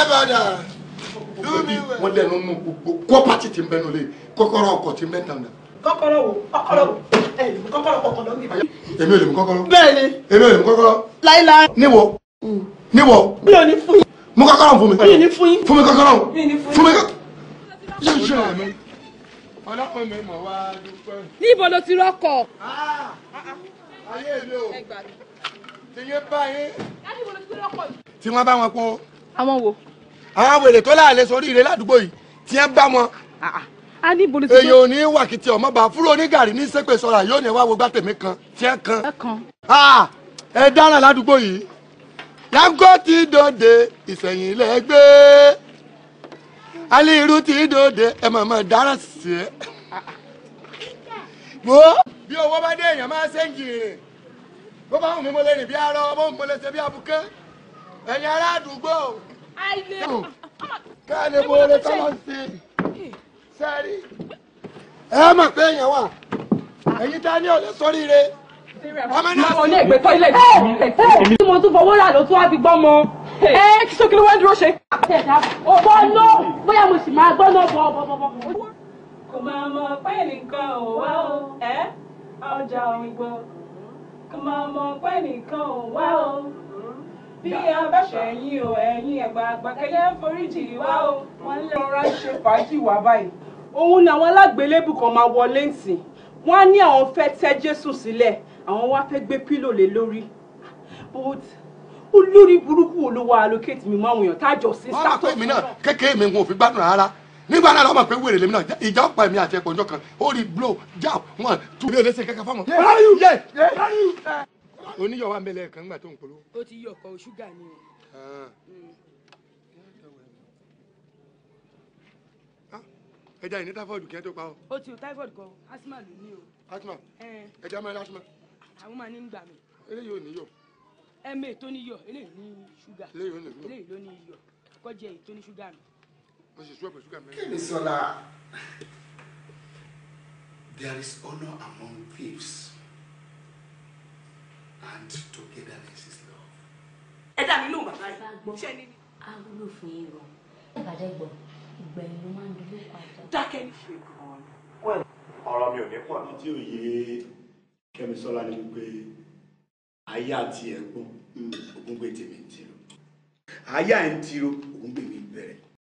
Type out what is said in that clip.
brother. Do me well. Wọ́n dẹnu nù gbogbo kọ́pàtì tí ń bẹnu lé kọ́kọ́rọ́ ọkọ̀ tí ń bẹ́ tàn náà. Kọ́kọ́rọ́ wo? Kọ́kọ́rọ́ wo? Kọ́kọ́rọ́ kọ̀ọ̀kan mi. Èmi ò lè mú kọ́kọ́rọ́. Bẹ́ẹ̀ni. Èmi ò lè mú kọ́kọ́rọ́. Láíláí. Níwọ̀. Níwọ̀. Mi ò ní fún yín. Mú kọ́kọ́rọ́ fún mi. Mi ò ní fún yín. Fún mi kọ́kọ́rọ́. Mi ò ní fún yín. Fún mi kọ́kọ́rọ́. Ṣé mi? Ọlọ́pàá mi mọ̀ wá dúpẹ́. Níbo ló ti rọ́kọ̀? Ayé mi o. Ti yé báyìí. Tí wọ́n bá wọn kó. Àwọn wo? Àwọn wèrè tó láàlẹ́ sórí ire ládùúgbò yìí tí wọ́n bá wọn. A ní bolú ti. Èyí ò ní wàkìtì ọmọ bá fúró onígàrí ní sẹ́pẹ̀ sọ̀rọ̀ yóò ní wá wo gbàtẹ̀mí kan tí ẹ kan. Ẹ dáná ládùúgbò yìí. Yàgò ti dòde ìsẹ̀yìn ilẹ̀ gbé. Alírú ti dòde ẹ mọ̀mọ́ dáná sí ẹ. Wo bí owó bá dé èèyàn máa ṣe ń jìrìn. Bó bá wù mí mo lè rìn bí arọ, bó mo lè ṣe bí abúké. Ẹ̀yin ará àdúgbò. Káàlì mo lè tọ́lọ́ sí i. Sẹ́rí. Ẹ mọ̀ pé èèyàn wà. Ẹ̀yin tá ní ọ̀lẹ́ sórí ire. Ọmọ náà wọ́n ní ẹgbẹ́ tọ́ílẹ̀tì. Tí mo tún fowó rà ló tún wá fi gbọ́ mọ. Kí sókè ló wá dúró ṣe. Ọ̀bọ náà bóyá mo sì máa gbọ́ náà bọ̀. Kò máa mọ̀ pé nìkan ò wá o. Ọjà òyìnbó. Kò máa mọ̀ pé nìkan ò wá o. Bí a bá ṣẹ̀yìn o ẹ̀yin àgbààgbà kẹ́yẹ́ foríjì wá o. Wọ́n lè rọra ṣe fàájì wá báyìí. Òun ni àwọn alágbélébù kan máa wọlé ǹsìn. Wọ́n á ní àwọn fẹ́ tẹ́ Jésù sílẹ̀. Àwọn wá fẹ́ gbé pílò lé lórí. But olórí burúkú wo ló wá allocate mi máa wọ̀nyàn tájọ sí sátọ̀. Wọ́n máa pè mí náà kékeré mi ò fi gbádùn rárá. Nígbà náà lọ́mọ pé wèrè lèmi náà ìjà ọ̀pá mi àti ẹ̀pọ̀ ọjọ́ kan ó rí blow jab one two. Mi ò lè ṣe kẹ́kẹ́ fọ́mọ. Oníyọ̀ wa mẹ́lẹ̀ kan gbà tó ń polówó. Ó ti yọ̀ kọ́ ṣúgà ni o. Ẹja ìní táfọ́ọ̀dù kí ẹ tó pa ọ. Ó ti o táfọ́ọ̀dù kan asma ló ní o. Asma ẹja máa ń asma. Àwọn máa ní ń gbà mí. Eléyìí ò ní yọ̀. Ẹ̀mẹ́ tó ní yọ̀ eléyìí ní ṣúgà. Eléyìí ló ní yọ̀ kọjá èyí tó ní ṣúgà mi. Mo sì ṣúwẹ̀pẹ̀ ṣúgà mẹ́rin. Kẹ́misọ́lá, there is honor among thieves. And togetherness is love. Ẹ dá mi lóhùn bàbá yìí. Ṣé ni? A wúlò fún yín lọ. Ìbàdàn gbọ́, ìgbẹ̀yìn ló máa ń dúró padà. Dákẹ́ ní ṣe gan-an. Ọ̀rọ̀ mi ò ní pọ̀ ní tí ò yé Kẹ́misọ́lá ní wípé ayé àti ẹ̀gbọ́n Ògúngbè tèmi ń tiro. Ayé à ń tiro Ògúngbè